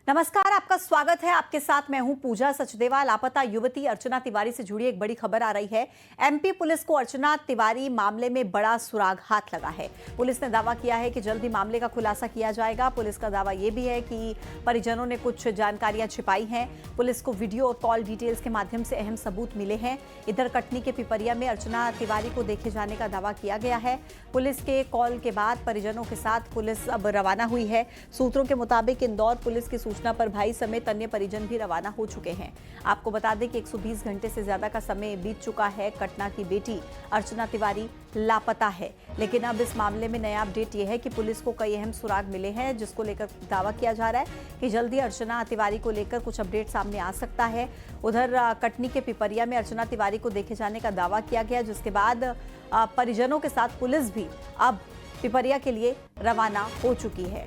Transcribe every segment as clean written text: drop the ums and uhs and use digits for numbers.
नमस्कार, आपका स्वागत है। आपके साथ मैं हूं पूजा सचदेवा। लापता युवती अर्चना तिवारी से जुड़ी एक बड़ी खबर आ रही है। एमपी पुलिस को अर्चना तिवारी मामले में बड़ा सुराग हाथ लगा है। पुलिस ने दावा किया है कि जल्द ही मामले का खुलासा किया जाएगा। पुलिस का दावा यह भी है कि परिजनों ने कुछ जानकारियां छिपाई हैं। पुलिस को वीडियो और कॉल डिटेल्स के माध्यम से अहम सबूत मिले हैं। इधर कटनी के पिपरिया में अर्चना तिवारी को देखे जाने का दावा किया गया है। पुलिस के कॉल के बाद परिजनों के साथ पुलिस अब रवाना हुई है। सूत्रों के मुताबिक इंदौर पुलिस की सूचना पर भाई समेत अन्य परिजन भी रवाना हो चुके हैं। आपको बता दें कि 120 घंटे से ज्यादा का समय बीत चुका है। घटना की बेटी अर्चना तिवारी लापता है, लेकिन अब इस मामले में नया अपडेट यह है कि पुलिस को कई अहम सुराग मिले हैं, जिसको लेकर दावा किया जा रहा है कि जल्दी अर्चना तिवारी को लेकर कुछ अपडेट सामने आ सकता है। उधर कटनी के पिपरिया में अर्चना तिवारी को देखे जाने का दावा किया गया, जिसके बाद परिजनों के साथ पुलिस भी अब पिपरिया के लिए रवाना हो चुकी है।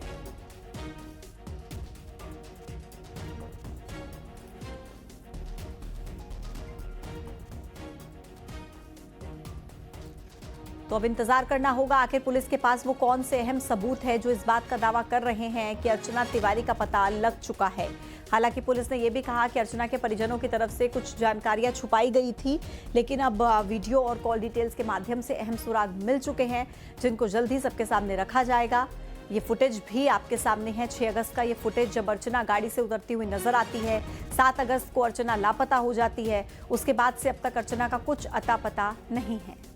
तो अब इंतजार करना होगा आखिर पुलिस के पास वो कौन से अहम सबूत है जो इस बात का दावा कर रहे हैं कि अर्चना तिवारी का पता लग चुका है। हालांकि पुलिस ने यह भी कहा कि अर्चना के परिजनों की तरफ से कुछ जानकारियां छुपाई गई थी, लेकिन अब वीडियो और कॉल डिटेल्स के माध्यम से अहम सुराग मिल चुके हैं, जिनको जल्द ही सबके सामने रखा जाएगा। ये फुटेज भी आपके सामने है। 6 अगस्त का ये फुटेज, जब अर्चना गाड़ी से उतरती हुई नजर आती है। 7 अगस्त को अर्चना लापता हो जाती है। उसके बाद से अब तक अर्चना का कुछ अता पता नहीं है।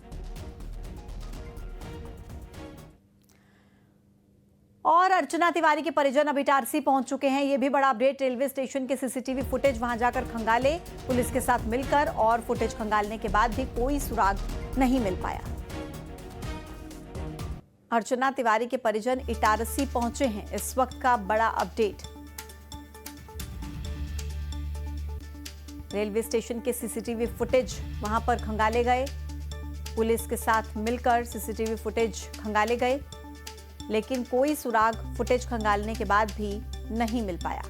और अर्चना तिवारी के परिजन अब इटारसी पहुंच चुके हैं। यह भी बड़ा अपडेट। रेलवे स्टेशन के सीसीटीवी फुटेज वहां जाकर खंगाले पुलिस के साथ मिलकर, और फुटेज खंगालने के बाद भी कोई सुराग नहीं मिल पाया। अर्चना तिवारी के परिजन इटारसी पहुंचे हैं। इस वक्त का बड़ा अपडेट। रेलवे स्टेशन के सीसीटीवी फुटेज वहां पर खंगाले गए। पुलिस के साथ मिलकर सीसीटीवी फुटेज खंगाले गए, लेकिन कोई सुराग फुटेज खंगालने के बाद भी नहीं मिल पाया।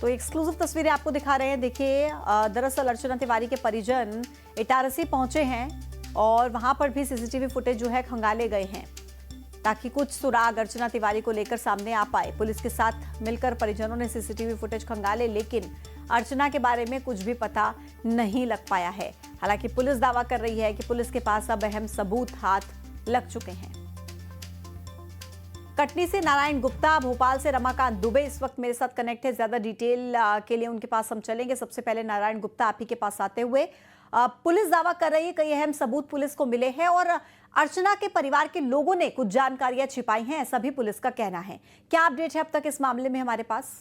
तो एक्सक्लूसिव तस्वीरें आपको दिखा रहे हैं। देखिए, दरअसल अर्चना तिवारी के परिजन इटारसी पहुंचे हैं और वहां पर भी सीसीटीवी फुटेज जो है खंगाले गए हैं, ताकि कुछ सुराग अर्चना तिवारी को लेकर सामने आ पाए। पुलिस के साथ मिलकर परिजनों ने सीसीटीवी फुटेज खंगाले, लेकिन अर्चना के बारे में कुछ भी पता नहीं लग पाया है। हालांकि पुलिस दावा कर रही है कि पुलिस के पास अब अहम सबूत हाथ लग चुके हैं। कटनी से नारायण गुप्ता, भोपाल से रमाकांत दुबे इस वक्त मेरे साथ कनेक्ट है। ज्यादा डिटेल के लिए उनके पास हम चलेंगे। सबसे पहले नारायण गुप्ता, आप ही के पास आते हुए, पुलिस दावा कर रही है कई अहम सबूत पुलिस को मिले हैं और अर्चना के परिवार के लोगों ने कुछ जानकारियां छिपाई हैं, ऐसा भी पुलिस का कहना है। क्या अपडेट है अब तक इस मामले में हमारे पास?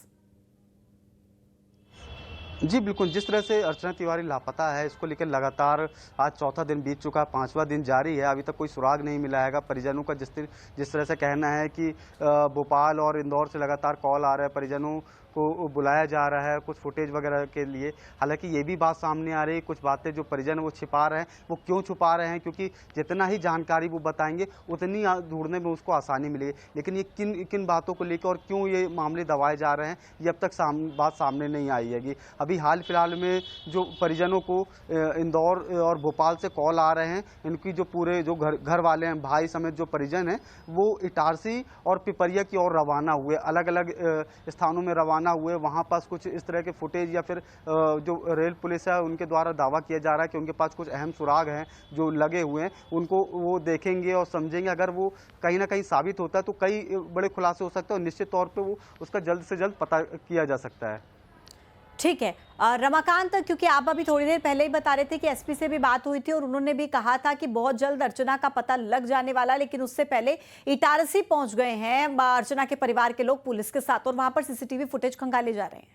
जी बिल्कुल, जिस तरह से अर्चना तिवारी लापता है, इसको लेकर लगातार आज चौथा दिन बीत चुका है, 5वां दिन जारी है। अभी तक कोई सुराग नहीं मिला है। परिजनों का जिस तरह से कहना है कि भोपाल और इंदौर से लगातार कॉल आ रहा है, परिजनों को बुलाया जा रहा है कुछ फुटेज वगैरह के लिए। हालांकि ये भी बात सामने आ रही है, कुछ बातें जो परिजन वो छिपा रहे हैं, वो क्यों छुपा रहे हैं, क्योंकि जितना ही जानकारी वो बताएंगे उतनी ढूंढने में उसको आसानी मिलेगी। लेकिन ये किन किन बातों को लेकर और क्यों ये मामले दबाए जा रहे हैं, ये अब तक बात सामने नहीं आई है। अभी हाल फिलहाल में जो परिजनों को इंदौर और भोपाल से कॉल आ रहे हैं, इनकी जो पूरे जो घर वाले हैं, भाई समेत जो परिजन हैं, वो इटारसी और पिपरिया की ओर रवाना हुए, अलग अलग स्थानों में रवाना हुए। वहां पास कुछ इस तरह के फुटेज या फिर जो रेल पुलिस है उनके द्वारा दावा किया जा रहा है कि उनके पास कुछ अहम सुराग हैं जो लगे हुए हैं, उनको वो देखेंगे और समझेंगे। अगर वो कहीं ना कहीं साबित होता है तो कई बड़े खुलासे हो सकते हैं और निश्चित तौर पे वो उसका जल्द से जल्द पता किया जा सकता है। ठीक है रमाकांत, क्योंकि आप अभी थोड़ी देर पहले ही बता रहे थे कि एसपी से भी बात हुई थी और उन्होंने भी कहा था कि बहुत जल्द अर्चना का पता लग जाने वाला, लेकिन उससे पहले इटारसी पहुंच गए हैं अर्चना के परिवार के लोग पुलिस के साथ, और वहां पर सीसीटीवी फुटेज खंगाले जा रहे हैं।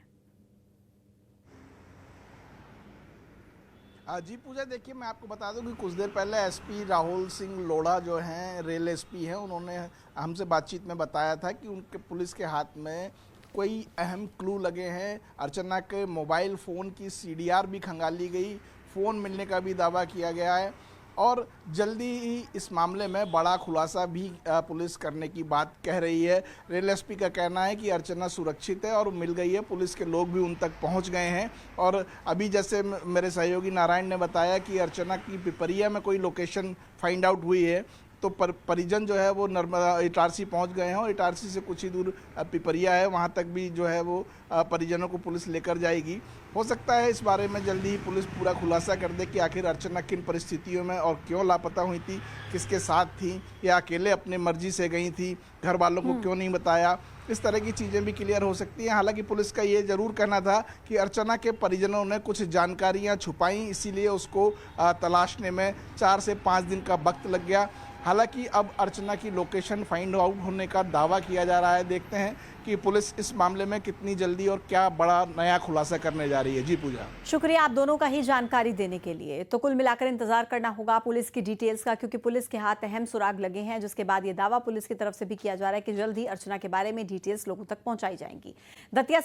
जी पूजा, देखिए मैं आपको बता दूं कि कुछ देर पहले एसपी राहुल सिंह लोढ़ा जो हैं, रेल एसपी हैं, उन्होंने हमसे बातचीत में बताया था कि उनके पुलिस के हाथ में कोई अहम क्लू लगे हैं। अर्चना के मोबाइल फ़ोन की सीडीआर भी खंगाली गई, फ़ोन मिलने का भी दावा किया गया है। और जल्दी ही इस मामले में बड़ा खुलासा भी पुलिस करने की बात कह रही है। रेल एसपी का कहना है कि अर्चना सुरक्षित है और मिल गई है, पुलिस के लोग भी उन तक पहुंच गए हैं। और अभी जैसे मेरे सहयोगी नारायण ने बताया कि अर्चना की पिपरिया में कोई लोकेशन फाइंड आउट हुई है, तो परिजन जो है वो नर्मदा इटारसी पहुंच गए हैं और इटारसी से कुछ ही दूर पिपरिया है, वहां तक भी जो है वो परिजनों को पुलिस लेकर जाएगी। हो सकता है इस बारे में जल्दी ही पुलिस पूरा खुलासा कर दे कि आखिर अर्चना किन परिस्थितियों में और क्यों लापता हुई थी, किसके साथ थी, या अकेले अपनी मर्जी से गई थी, घर वालों को क्यों नहीं बताया। इस तरह की चीज़ें भी क्लियर हो सकती हैं। हालांकि पुलिस का ये ज़रूर कहना था कि अर्चना के परिजनों ने कुछ जानकारियां छुपाई, इसीलिए उसको तलाशने में 4 से 5 दिन का वक्त लग गया। हालांकि अब अर्चना की लोकेशन फाइंड आउट होने का दावा किया जा रहा है। देखते हैं कि पुलिस इस मामले में कितनी जल्दी और क्या बड़ा नया खुलासा करने जा रही है। जी पूजा। शुक्रिया आप दोनों का ही जानकारी देने के लिए। तो कुल मिलाकर इंतजार करना होगा पुलिस की डिटेल्स का, क्योंकि पुलिस के हाथ अहम सुराग लगे हैं, जिसके बाद ये दावा पुलिस की तरफ से भी किया जा रहा है कि जल्द ही अर्चना के बारे में डिटेल्स लोगों तक पहुंचाई जाएंगी। दतिया